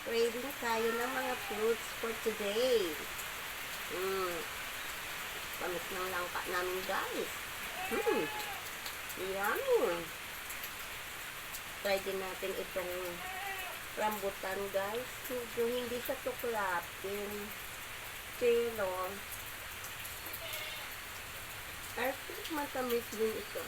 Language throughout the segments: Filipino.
Craving tayo ng mga fruits for today. Pamit ng langka namin, guys. Yummy. Try din natin itong rambutan, guys. Medyo hindi siya tuklapin. Pero, I think matamis din ito.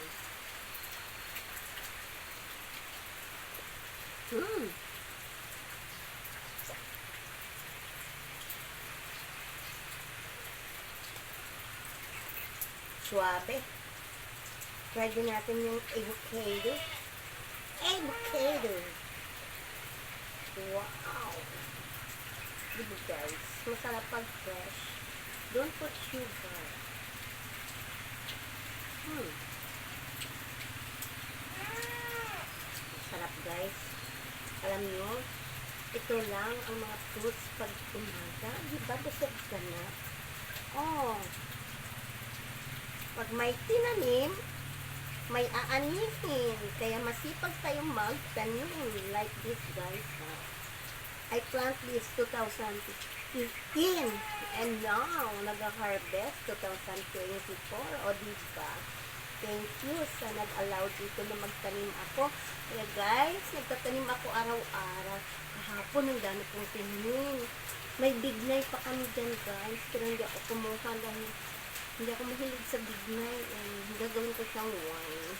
Suabe. Try din natin yung avocado. Avocado. Wow. Diba, guys? Masarap pag fresh. Don't put sugar. Masarap, guys. Alam nyo, ito lang ang mga fruits pag umaga. Diba, busog ka na? Oh. Pag may tinanim, may aanihin. Kaya masipag tayong magtanim. Like this, guys. I plant this 2015. And now, nag-harvest 2024. O, diba? Thank you sa nag-allow dito na magtanim ako. Kaya guys, nagtatanim ako araw-araw. Kahapon, ang dami kong tinanim. May bignay pa kami dyan, guys. Pero hindi ako kumuha dahil hindi ako mahilig sa bignay. Gagawin ko siyang wine.